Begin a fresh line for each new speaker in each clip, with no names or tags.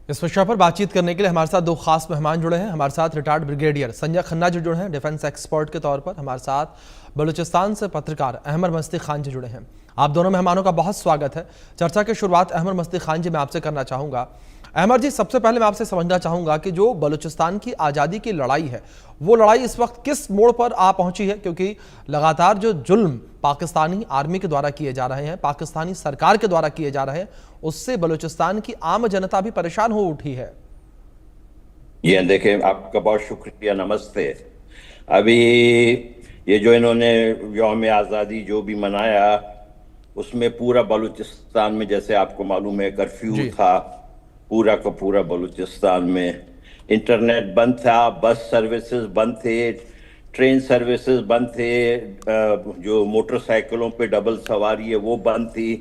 इस विषय पर बातचीत करने के लिए हमारे साथ दो खास मेहमान जुड़े हैं। हमारे साथ रिटायर्ड ब्रिगेडियर संजय खन्ना जी जुड़े हैं डिफेंस एक्सपर्ट के तौर पर। हमारे साथ बलूचिस्तान से पत्रकार अहमद मस्ती खान जी जुड़े हैं। आप दोनों मेहमानों का बहुत स्वागत है। चर्चा की शुरुआत अहमद मस्ती खान जी मैं आपसे करना चाहूँगा। अहमद जी, सबसे पहले मैं आपसे समझना चाहूँगा कि जो बलूचिस्तान की आज़ादी की लड़ाई है, वो लड़ाई इस वक्त किस मोड़ पर आ पहुंची है? क्योंकि लगातार जो जुल्म पाकिस्तानी आर्मी के द्वारा किए जा रहे हैं, पाकिस्तानी सरकार के द्वारा किए जा रहे हैं, उससे बलूचिस्तान की आम जनता भी परेशान हो उठी है।
ये देखें, आपका बहुत शुक्रिया, नमस्ते। अभी ये जो इन्होंने यौम आज़ादी जो भी मनाया, उसमें पूरा बलूचिस्तान में, जैसे आपको मालूम है, कर्फ्यू था पूरा का पूरा बलूचिस्तान में। इंटरनेट बंद था, बस सर्विसेज बंद थे, ट्रेन सर्विसेज बंद थे, जो मोटरसाइकिलों पे डबल सवारी है वो बंद थी,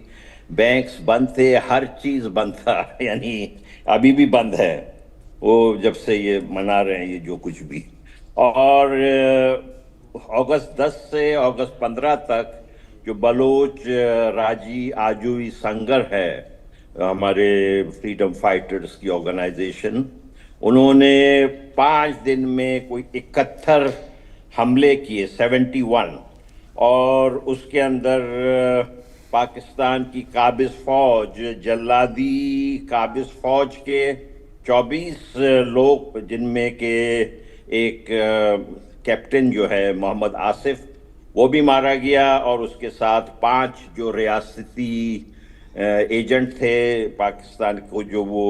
बैंक्स बंद थे, हर चीज बंद था। यानी अभी भी बंद है वो, जब से ये मना रहे हैं ये जो कुछ भी। और अगस्त 10 से अगस्त 15 तक जो बलोच राजी आजूई संगर है, हमारे फ्रीडम फाइटर्स की ऑर्गेनाइजेशन, उन्होंने 5 दिन में कोई 71 हमले किए, 71। और उसके अंदर पाकिस्तान की काबिज फौज, जल्लादी काबिज फौज के 24 लोग, जिनमें के एक कैप्टन जो है मोहम्मद आसिफ, वो भी मारा गया। और उसके साथ 5 जो रियासती एजेंट थे पाकिस्तान को, जो वो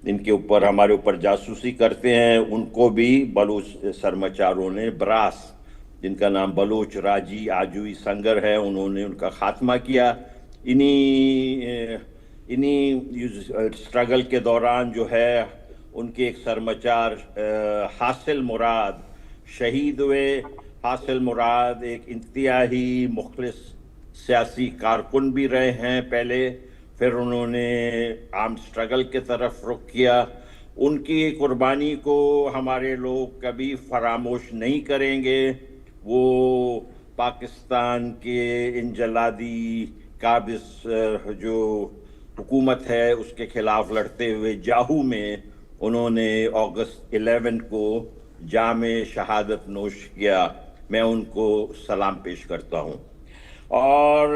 इनके ऊपर, हमारे ऊपर जासूसी करते हैं, उनको भी बलूच सरमाचारों ने, ब्रास जिनका नाम बलूच राजी आजूई संगर है, उन्होंने उनका खात्मा किया। इन्हीं स्ट्रगल के दौरान जो है उनके एक सरमाचार हासिल मुराद शहीद हुए। हासिल मुराद एक इंतहाई मुखलिस सियासी कारकुन भी रहे हैं पहले, फिर उन्होंने आर्म स्ट्रगल के तरफ रुख किया। उनकी कुर्बानी को हमारे लोग कभी फरामोश नहीं करेंगे। वो पाकिस्तान के इन जलादी काबिज जो हुकूमत है उसके खिलाफ लड़ते हुए जाहू में उन्होंने अगस्त 11 को जामे शहादत नोश किया। मैं उनको सलाम पेश करता हूँ। और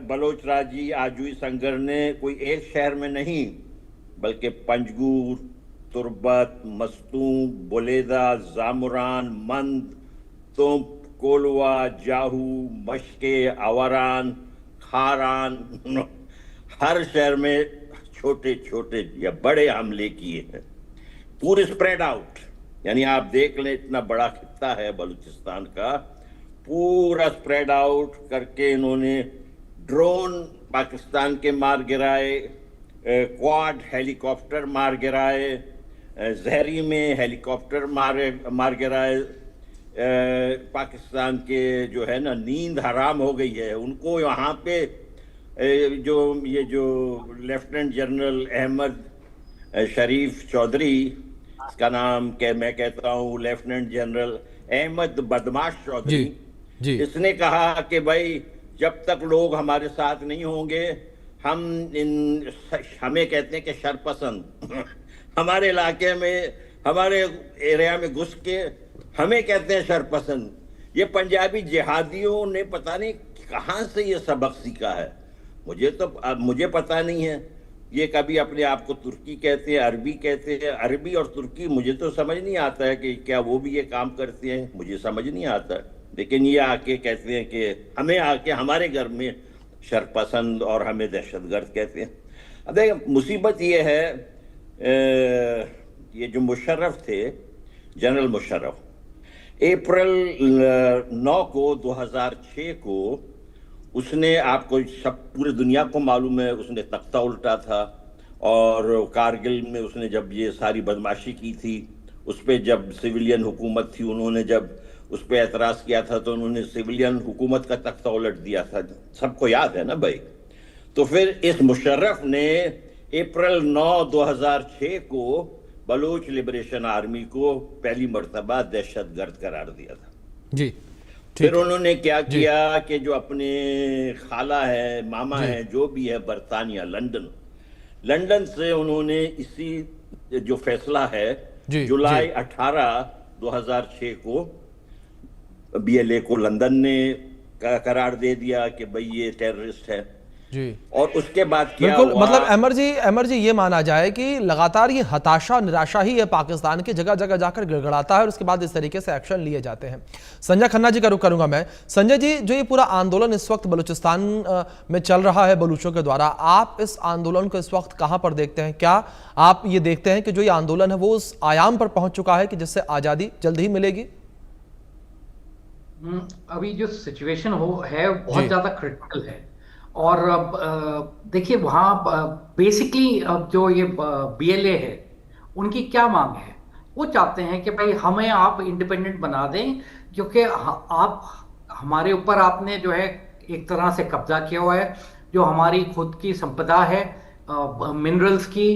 बलोच राजी आजूई संगर ने कोई एक शहर में नहीं, बल्कि पंजगूर, तुर्बत, मस्तूम, बुलेदा, जामुरान, मंद, तुंप, कोलवा, जाहू, मशके, आवारान, खारान, हर शहर में छोटे छोटे या बड़े हमले किए हैं, पूरे स्प्रेड आउट। यानी आप देख लें, इतना बड़ा खित्ता है बलूचिस्तान का, पूरा स्प्रेड आउट करके इन्होंने ड्रोन पाकिस्तान के मार गिराए, क्वाड हेलीकॉप्टर मार गिराए, जहरी में हेलीकॉप्टर मार गिराए। पाकिस्तान के जो है ना, नींद हराम हो गई है उनको। यहाँ पे जो लेफ्टिनेंट जनरल अहमद शरीफ चौधरी, इसका नाम मैं कहता हूँ लेफ्टिनेंट जनरल अहमद बदमाश चौधरी जी। इसने कहा कि भाई, जब तक लोग हमारे साथ नहीं होंगे, हमें कहते हैं कि शरपसंद हमारे इलाके में, हमारे एरिया में घुस के हमें कहते हैं शरपसंद। ये पंजाबी जिहादियों ने पता नहीं कहाँ से ये सबक सीखा है, मुझे पता नहीं है। ये कभी अपने आप को तुर्की कहते हैं, अरबी कहते हैं। अरबी और तुर्की मुझे तो समझ नहीं आता है कि क्या वो भी ये काम करते हैं, मुझे समझ नहीं आता। लेकिन ये आके कहते हैं कि हमें आके हमारे घर में शरपसंद और हमें दहशतगर्द कहते हैं। अब देखिए, मुसीबत ये है, ये जो मुशर्रफ थे, जनरल मुशर्रफ, अप्रैल 9 को 2006 को उसने, आपको सब पूरी दुनिया को मालूम है, उसने तख्ता उल्टा था। और कारगिल में उसने जब ये सारी बदमाशी की थी, उस पर जब सिविलियन हुकूमत थी, उन्होंने जब उस पर एतराज़ किया था तो उन्होंने सिविलियन हुकूमत का तख्ता उलट दिया था, सबको याद है ना भाई। तो फिर इस मुशर्रफ ने अप्रैल 9, 2006 को बलूच लिबरेशन आर्मी को पहली मर्तबा दहशतगर्द करार दिया था जी। फिर उन्होंने क्या किया कि जो अपने खाला है, मामा है, जो भी है, बरतानिया, लंदन से उन्होंने इसी जो फैसला है
जी
जुलाई
जी
18 2006 को बीएलए को लंदन ने करार दे दिया कि भाई ये टेररिस्ट है।
जी।
और उसके बाद क्या
बिल्कुल,
हुआ?
मतलब अमर जी ये माना जाए कि लगातार ये हताशा निराशा ही है पाकिस्तान की, जगह जगह जाकर गिड़गड़ाता है और उसके बाद इस तरीके से एक्शन लिए जाते हैं। संजय खन्ना जी का रुख करूंगा मैं। संजय जी, जो ये पूरा आंदोलन इस वक्त बलूचिस्तान में चल रहा है बलूचों के द्वारा, आप इस आंदोलन को इस वक्त कहां पर देखते हैं? क्या आप ये देखते हैं कि जो ये आंदोलन है वो उस आयाम पर पहुंच चुका है कि जिससे आजादी जल्द ही मिलेगी?
अभी जो सिचुएशन है बहुत
जी
ज़्यादा क्रिटिकल है। और देखिए वहाँ बेसिकली अब जो ये बीएलए है, उनकी क्या मांग है? वो चाहते हैं कि भाई हमें आप इंडिपेंडेंट बना दें, क्योंकि आप हमारे ऊपर आपने जो है एक तरह से कब्जा किया हुआ है। जो हमारी खुद की संपदा है मिनरल्स की,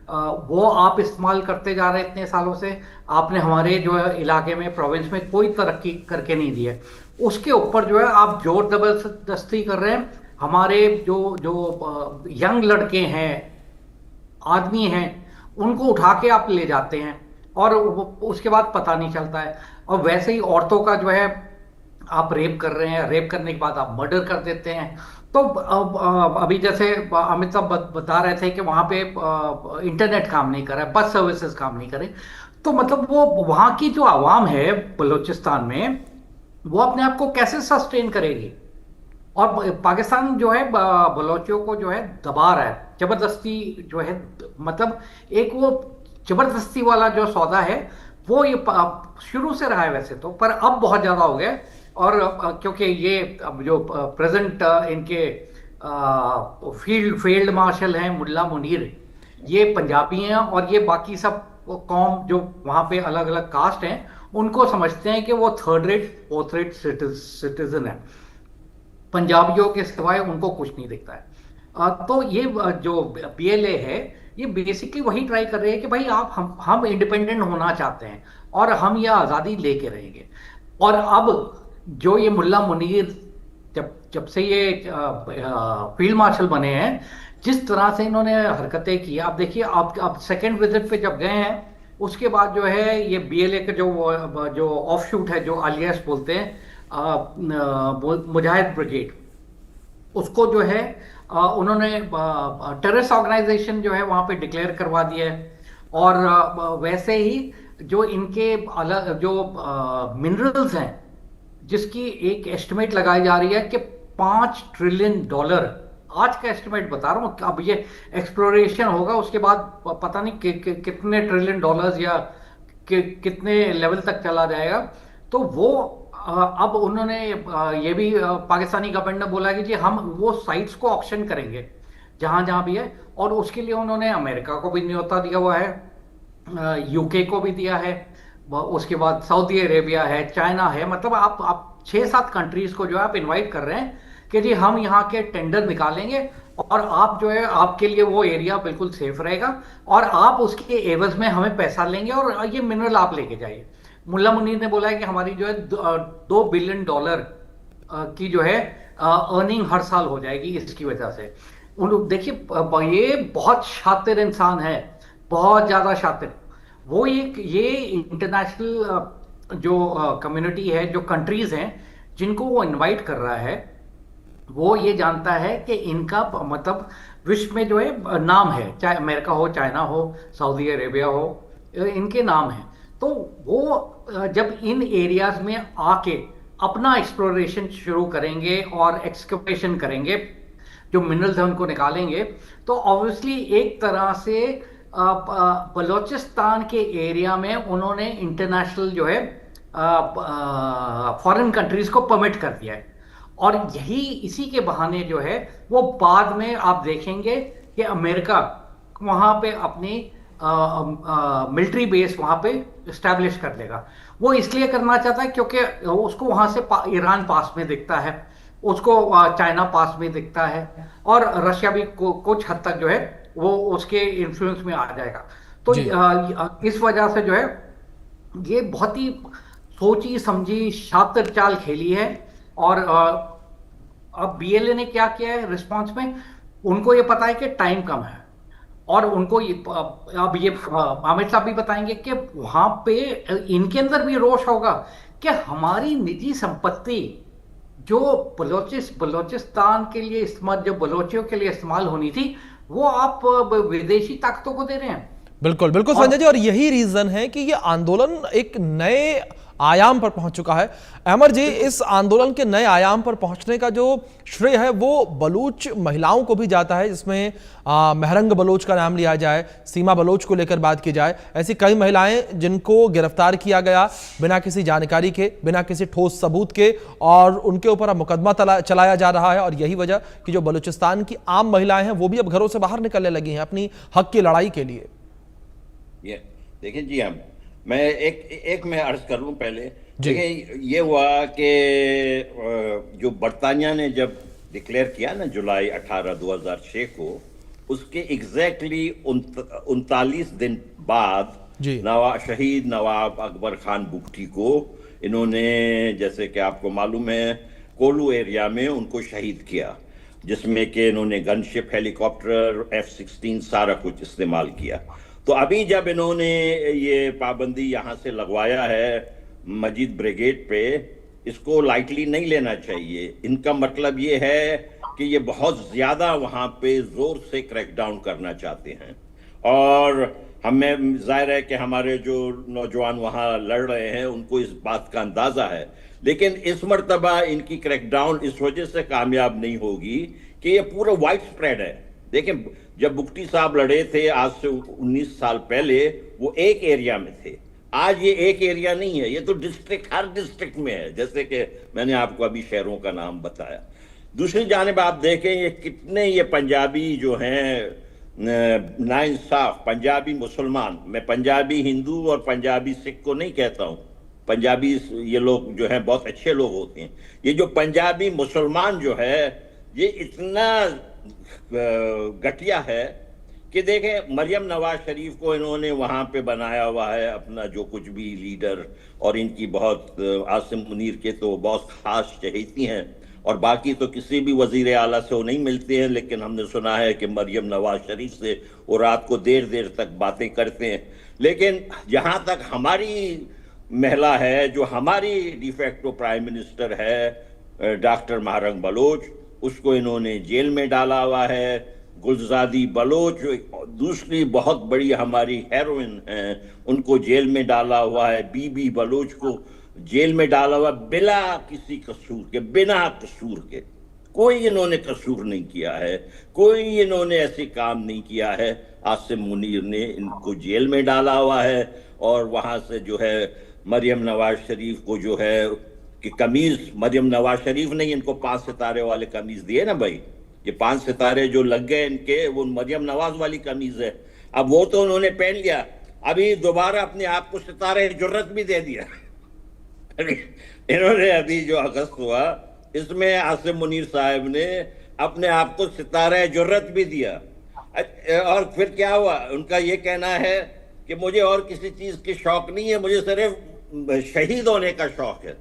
वो आप इस्तेमाल करते जा रहे हैं इतने सालों से। आपने हमारे जो है इलाके में, प्रोविंस में कोई तरक्की करके नहीं दी है। उसके ऊपर जो है आप जोर जबरदस्ती कर रहे हैं। हमारे जो जो यंग लड़के हैं, आदमी हैं, उनको उठा के आप ले जाते हैं और उसके बाद पता नहीं चलता है। और वैसे ही औरतों का जो है आप रेप कर रहे हैं, रेप करने के बाद आप मर्डर कर देते हैं। तो अभी जैसे अमित साहब बता रहे थे कि वहां पे इंटरनेट काम नहीं कर रहा है, बस सर्विसेज काम नहीं करे। तो मतलब वो वहां की जो आवाम है बलूचिस्तान में, वो अपने आप को कैसे सस्टेन करेगी? और पाकिस्तान जो है बलोचियों को जो है दबा रहा है जबरदस्ती, जो है मतलब एक वो जबरदस्ती वाला जो सौदा है वो ये शुरू से रहा है वैसे तो, पर अब बहुत ज्यादा हो गया। और क्योंकि ये अब जो प्रेजेंट इनके फील्ड मार्शल हैं मुल्ला मुनीर, ये पंजाबी हैं और ये बाकी सब कौम जो वहां पे अलग अलग कास्ट हैं, उनको समझते हैं कि वो third rate fourth rate citizen है। पंजाबियों के सिवाय उनको कुछ नहीं दिखता है। तो ये जो बीएलए है, ये बेसिकली वही ट्राई कर रहे हैं कि भाई आप हम इंडिपेंडेंट होना चाहते हैं और हम ये आज़ादी लेके रहेंगे। और अब जो ये मुल्ला मुनीर जब से ये फील्ड मार्शल बने हैं, जिस तरह से इन्होंने हरकतें की, आप देखिए, आप सेकेंड विजिट पे जब गए हैं, उसके बाद जो है ये बीएलए का जो ऑफशूट है, जो आलियास बोलते हैं, मुजाहिद ब्रिगेड, उसको जो है उन्होंने टेररिस्ट ऑर्गेनाइजेशन जो है वहां पे डिक्लेयर करवा दिया है। और वैसे ही जो इनके अलग जो मिनरल्स हैं, जिसकी एक एस्टिमेट लगाई जा रही है कि $5 ट्रिलियन, आज का एस्टिमेट बता रहा हूँ, अब ये एक्सप्लोरेशन होगा उसके बाद पता नहीं कितने ट्रिलियन डॉलर्स या कितने लेवल तक चला जाएगा। तो वो अब उन्होंने ये भी पाकिस्तानी गवर्नमेंट ने बोला कि जी हम वो साइट्स को ऑक्शन करेंगे जहां जहां भी है। और उसके लिए उन्होंने अमेरिका को भी न्योता दिया हुआ है, यूके को भी दिया है, उसके बाद सऊदी अरेबिया है, चाइना है। मतलब आप 6-7 कंट्रीज को जो है आप इनवाइट कर रहे हैं कि जी हम यहाँ के टेंडर निकालेंगे और आप जो है आपके लिए वो एरिया बिल्कुल सेफ रहेगा और आप उसके एवज में हमें पैसा लेंगे और ये मिनरल आप लेके जाइए। मुल्ला मुनीर ने बोला है कि हमारी जो है $2 बिलियन की जो है अर्निंग हर साल हो जाएगी इसकी वजह से। देखिए ये बहुत शातिर इंसान है, बहुत ज्यादा शातिर। वो ये इंटरनेशनल जो कम्युनिटी है, जो कंट्रीज हैं जिनको वो इनवाइट कर रहा है, वो ये जानता है कि इनका मतलब विश्व में जो है नाम है, चाहे अमेरिका हो, चाइना हो, सऊदी अरेबिया हो, इनके नाम है। तो वो जब इन एरियाज में आके अपना एक्सप्लोरेशन शुरू करेंगे और एक्सकवेशन करेंगे, जो मिनरल्स हैं उनको निकालेंगे, तो ऑब्वियसली एक तरह से बलूचिस्तान के एरिया में उन्होंने इंटरनेशनल जो है फॉरेन कंट्रीज को परमिट कर दिया है। और यही इसी के बहाने जो है वो बाद में आप देखेंगे कि अमेरिका वहां पे अपनी मिलिट्री बेस वहां पे इस्टेब्लिश कर लेगा। वो इसलिए करना चाहता है क्योंकि उसको वहां से ईरान पास में दिखता है, उसको चाइना पास में दिखता है, और रशिया भी कुछ हद तक जो है वो उसके इन्फ्लुएंस में आ जाएगा। तो इस वजह से जो है ये बहुत ही सोची समझी शातिर चाल खेली है। और अब बीएलए ने क्या किया है रिस्पांस में, उनको ये पता है कि टाइम कम है और उनको अब ये आमिर साहब भी बताएंगे कि वहां पे इनके अंदर भी रोष होगा कि हमारी निजी संपत्ति जो बलोचिस्तान के लिए इस्तेमाल, जो बलोचियों के लिए इस्तेमाल होनी थी, वो आप विदेशी ताकतों को दे रहे हैं।
बिल्कुल बिल्कुल
और
संजय जी, और यही रीजन है कि ये आंदोलन एक नए आयाम पर पहुंच चुका है। अमर जी, इस आंदोलन के नए आयाम पर पहुंचने का जो श्रेय है वो बलूच महिलाओं को भी जाता है, जिसमें महरंग बलोच का नाम लिया जाए, सीमा बलोच को लेकर बात की जाए। ऐसी कई महिलाएं जिनको गिरफ्तार किया गया बिना किसी जानकारी के, बिना किसी ठोस सबूत के, और उनके ऊपर अब मुकदमा चलाया जा रहा है। और यही वजह कि जो बलूचिस्तान की आम महिलाएं हैं वो भी अब घरों से बाहर निकलने लगी हैं अपनी हक की लड़ाई के लिए।
ये देखिए जी, मैं एक मैं अर्ज कर लूं पहले। देखिए, ये हुआ कि जो बरतानिया ने जब डिक्लेयर किया ना जुलाई 18, 2006 को, उसके एग्जैक्टली 39 दिन बाद शहीद नवाब अकबर खान बुगटी को इन्होंने, जैसे कि आपको मालूम है, कोलू एरिया में उनको शहीद किया, जिसमें कि इन्होंने गनशिप, हेलीकॉप्टर, F-16 सारा कुछ इस्तेमाल किया। तो अभी जब इन्होंने ये पाबंदी यहाँ से लगवाया है मजीद ब्रिगेड पे, इसको लाइटली नहीं लेना चाहिए। इनका मतलब ये है कि ये बहुत ज्यादा वहाँ पे जोर से क्रैकडाउन करना चाहते हैं, और हमें जाहिर है कि हमारे जो नौजवान वहाँ लड़ रहे हैं उनको इस बात का अंदाजा है। लेकिन इस मर्तबा इनकी क्रैकडाउन इस वजह से कामयाब नहीं होगी कि ये पूरा वाइड स्प्रेड है। देखें, जब बुगटी साहब लड़े थे आज से 19 साल पहले, वो एक एरिया में थे। आज ये एक एरिया नहीं है, ये तो डिस्ट्रिक्ट, हर डिस्ट्रिक्ट में है, जैसे कि मैंने आपको अभी शहरों का नाम बताया। दूसरी जानिब आप देखें ये कितने ये पंजाबी जो हैं नाइंसाफ पंजाबी मुसलमान, मैं पंजाबी हिंदू और पंजाबी सिख को नहीं कहता हूँ, पंजाबी ये लोग जो हैं बहुत अच्छे लोग होते हैं। ये जो पंजाबी मुसलमान जो है ये इतना घटिया है कि देखें, मरियम नवाज शरीफ को इन्होंने वहां पे बनाया हुआ है अपना जो कुछ भी लीडर, और इनकी बहुत, आसिम मुनीर के तो बहुत खास चहेती हैं, और बाकी तो किसी भी वजीर आला से वो नहीं मिलते हैं। लेकिन हमने सुना है कि मरियम नवाज शरीफ से वो रात को देर देर तक बातें करते हैं। लेकिन जहां तक हमारी महिला है, जो हमारी डिफेक्टो प्राइम मिनिस्टर है, डॉक्टर महरंग बलोच, उसको इन्होंने जेल में डाला हुआ है। गुलजादी बलोच दूसरी बहुत बड़ी हमारी हेरोइन है, उनको जेल में डाला हुआ है। बीबी बलोच को जेल में डाला हुआ बिना किसी कसूर के, बिना कसूर के। कोई इन्होंने कसूर नहीं किया है, कोई इन्होंने ऐसे काम नहीं किया है। आसिम मुनीर ने इनको जेल में डाला हुआ है, और वहां से जो है मरियम नवाज शरीफ को जो है कि कमीज, मरियम नवाज शरीफ ने इनको 5 सितारे वाले कमीज दिए ना भाई, ये 5 सितारे जो लग गए इनके, वो मरियम नवाज वाली कमीज है। अब वो तो उन्होंने पहन लिया, अभी दोबारा अपने आप को सितारे जुर्रत भी दे दिया। इन्होंने अभी जो अगस्त हुआ इसमें आसिम मुनीर साहब ने अपने आप को सितारे जुर्रत भी दिया। और फिर क्या हुआ, उनका ये कहना है कि मुझे और किसी चीज की शौक नहीं है, मुझे सिर्फ शहीद होने का शौक है।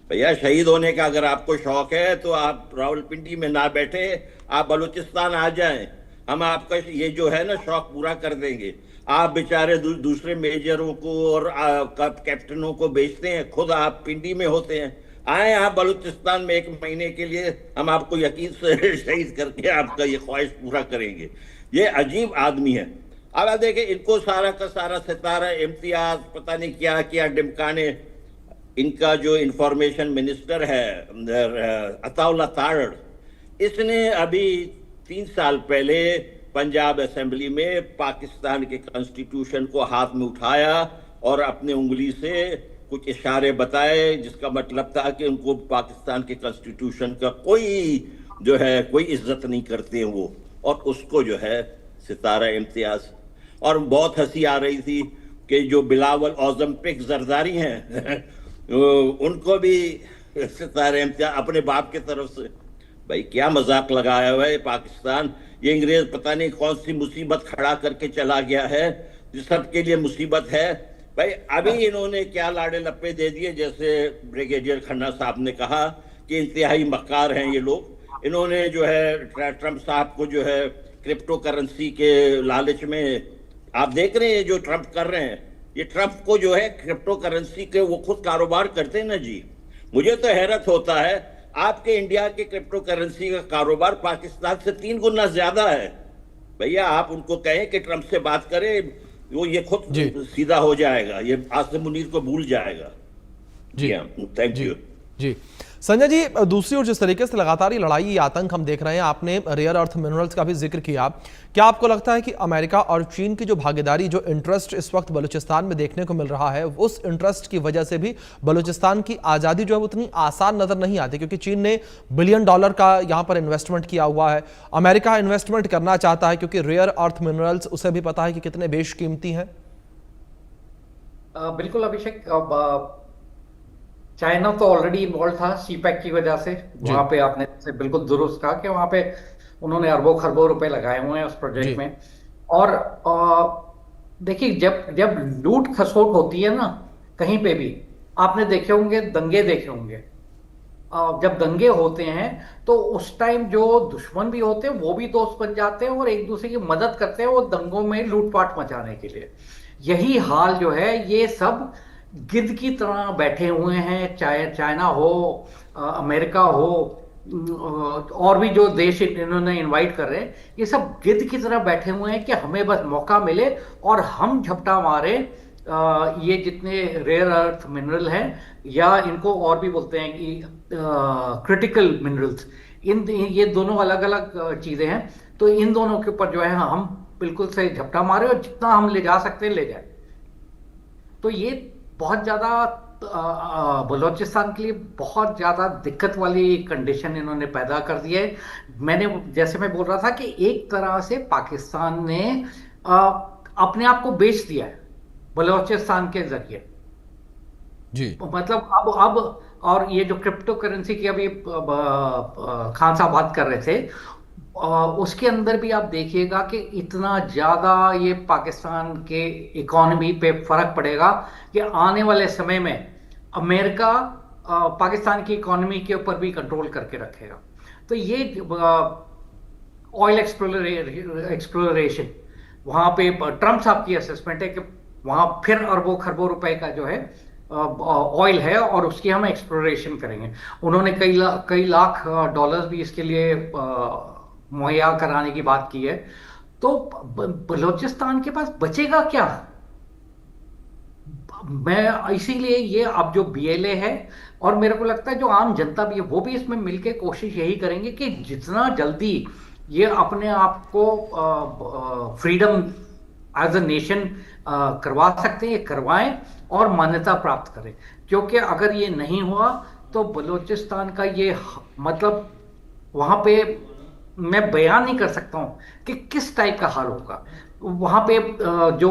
भैया, शहीद होने का अगर आपको शौक है तो आप रावलपिंडी में ना बैठे, आप बलूचिस्तान आ जाएं, हम आपका ये जो है ना शौक पूरा कर देंगे। आप बेचारे दूसरे मेजरों को और कैप्टनों को बेचते हैं, खुद आप पिंडी में होते हैं। आए आप बलूचिस्तान में 1 महीने के लिए, हम आपको यकीन से शहीद करके आपका ये ख्वाहिश पूरा करेंगे। ये अजीब आदमी है। अब देखें, इनको सारा का सारा सितारा, इम्तियाज, पता नहीं क्या क्या डिमकाने। इनका जो इंफॉर्मेशन मिनिस्टर है अताउल्ला तारड़, इसने अभी 3 साल पहले पंजाब असेंबली में पाकिस्तान के कॉन्स्टिट्यूशन को हाथ में उठाया और अपने उंगली से कुछ इशारे बताए, जिसका मतलब था कि उनको पाकिस्तान के कॉन्स्टिट्यूशन का कोई जो है कोई इज्जत नहीं करते हैं वो, और उसको जो है सितारा इम्तियाज। और बहुत हंसी आ रही थी कि जो बिलावल ओलंपिक जरदारी हैं उनको भी सितारा इम्तियाज अपने बाप की तरफ से। भाई, क्या मजाक लगाया हुआ है पाकिस्तान। ये अंग्रेज पता नहीं कौन सी मुसीबत खड़ा करके चला गया है, जो सबके लिए मुसीबत है। भाई, अभी इन्होंने क्या लाड़े लप्पे दे दिए, जैसे ब्रिगेडियर खन्ना साहब ने कहा कि इंतहाई मक्कार हैं ये लोग। इन्होंने जो है ट्रंप साहब को जो है क्रिप्टो करेंसी के लालच में। आप देख रहे हैं जो ट्रम्प कर रहे हैं, ये ट्रम्प को जो है क्रिप्टो करेंसी के वो खुद कारोबार करते हैं ना जी। मुझे तो हैरत होता है, आपके इंडिया के क्रिप्टो करेंसी का कारोबार पाकिस्तान से 3 गुना ज्यादा है। भैया आप उनको कहें कि ट्रम्प से बात करें, वो ये खुद
जी।
सीधा हो जाएगा, ये आसिम मुनीर को भूल जाएगा।
जी
थैंक
जी
यू।
जी संजय जी, दूसरी ओर जिस तरीके से लगातार ये लड़ाई, ये आतंक हम देख रहे हैं, आपने रेयर अर्थ मिनरल्स का भी जिक्र किया, क्या आपको लगता है कि अमेरिका और चीन की जो भागीदारी, जो इंटरेस्ट इस वक्त बलूचिस्तान में देखने को मिल रहा है, उस इंटरेस्ट की वजह से भी बलूचिस्तान की आज़ादी जो है उतनी आसान नजर नहीं आती? क्योंकि चीन ने $1 बिलियन का यहाँ पर इन्वेस्टमेंट किया हुआ है, अमेरिका इन्वेस्टमेंट करना चाहता है क्योंकि रेयर अर्थ मिनरल्स उसे भी पता है कि कितने बेशकीमती हैं।
बिल्कुल अभिषेक, चाइना तो ऑलरेडी इन्वॉल्व था सीपैक की वजह से। वहां पे आपने से बिल्कुल दुरुस्त कहा कि वहां पे उन्होंने अरबों खरबों रुपए लगाए हुए हैं उस प्रोजेक्ट में। और देखिए, जब जब लूट खसोट होती है ना कहीं पे भी, आपने देखे होंगे, दंगे देखे होंगे, जब दंगे होते हैं तो उस टाइम जो दुश्मन भी होते हैं वो भी दोस्त बन जाते हैं और एक दूसरे की मदद करते हैं वो दंगों में लूटपाट मचाने के लिए। यही हाल जो है, ये सब गिद्ध की तरह बैठे हुए हैं, चाहे चाइना हो, अमेरिका हो, और भी जो देश इन्होंने इनवाइट कर रहे हैं, ये सब गिद्ध की तरह बैठे हुए हैं कि हमें बस मौका मिले और हम झपटा मारे ये जितने रेयर अर्थ मिनरल हैं, या इनको और भी बोलते हैं कि क्रिटिकल मिनरल्स, ये दोनों अलग अलग चीजें हैं। तो इन दोनों के ऊपर जो है हम बिल्कुल से झपटा मारे और जितना हम ले जा सकते हैं ले जाए। तो ये बहुत ज्यादा बलूचिस्तान के लिए बहुत ज्यादा दिक्कत वाली कंडीशन इन्होंने पैदा कर दी है। जैसे मैं बोल रहा था कि एक तरह से पाकिस्तान ने अपने आप को बेच दिया है बलूचिस्तान के जरिए
जी।
मतलब अब और ये जो क्रिप्टो करेंसी की अभी खान साहब बात कर रहे थे, उसके अंदर भी आप देखिएगा कि इतना ज्यादा ये पाकिस्तान के इकोनॉमी पे फर्क पड़ेगा कि आने वाले समय में अमेरिका पाकिस्तान की इकोनॉमी के ऊपर भी कंट्रोल करके रखेगा। तो ये ऑयल एक्सप्लोरेशन, वहां पे ट्रम्प साहब की असेसमेंट है कि वहां फिर अरबों खरबों रुपए का जो है ऑयल है और उसकी हम एक्सप्लोरेशन करेंगे। उन्होंने कई लाख डॉलर्स भी इसके लिए मुहैया कराने की बात की है। तो बलूचिस्तान के पास बचेगा क्या? मैं इसीलिए ये अब जो BLA है, और मेरे को लगता है जो आम जनता भी है, वो भी इसमें मिलके कोशिश यही करेंगे कि जितना जल्दी ये अपने आप को फ्रीडम एज अ नेशन करवा सकते हैं ये करवाएं और मान्यता प्राप्त करें। क्योंकि अगर ये नहीं हुआ तो बलूचिस्तान का ये मतलब वहां पे मैं बयान नहीं कर सकता हूं कि किस टाइप का हाल होगा। वहां पे जो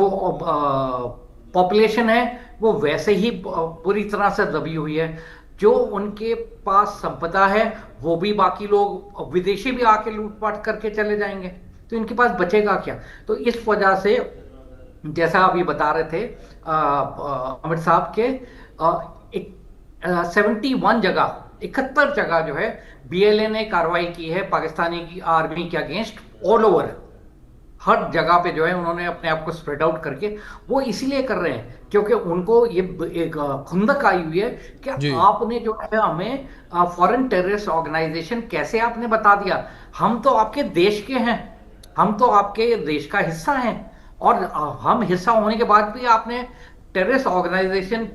पॉपुलेशन है वो वैसे ही पूरी तरह से दबी हुई है। जो उनके पास संपदा है वो भी बाकी लोग विदेशी भी आके लूटपाट करके चले जाएंगे, तो इनके पास बचेगा क्या? तो इस वजह से जैसा अभी बता रहे थे अमित साहब के 71 जगह 71 जगह जो है BLA ने कार्रवाई की है पाकिस्तानी की आर्मी के अगेंस्ट, ऑल ओवर हर जगह पे जो है उन्होंने अपने आप को स्प्रेड आउट करके। वो इसीलिए कर रहे हैं क्योंकि उनको ये एक खुंदक आई हुई है कि आपने जो है हमें फॉरेन टेररिस्ट ऑर्गेनाइजेशन कैसे आपने बता दिया। हम तो आपके देश के हैं, हम तो आपके देश का हिस्सा हैं, और हम हिस्सा होने के बाद भी आपने टेररिस्ट ऑर्गेनाइजेशन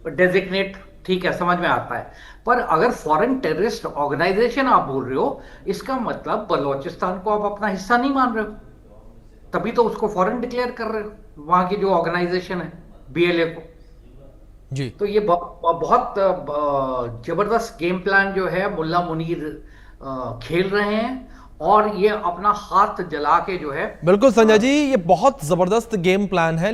डेजिग्नेट, ठीक है, समझ में आता है, पर अगर फॉरेन टेररिस्ट ऑर्गेनाइजेशन आप बोल रहे हो, इसका मतलब बलूचिस्तान को आप अपना हिस्सा नहीं मान रहे हो, तभी तो उसको फॉरेन डिक्लेयर कर रहे हो वहां की जो ऑर्गेनाइजेशन है BLA को
जी।
तो ये बहुत जबरदस्त गेम प्लान जो है मुल्ला मुनीर खेल रहे हैं, और ये अपना हाथ जला के जो है।
बिल्कुल संजय जी, ये बहुत जबरदस्त गेम प्लान है।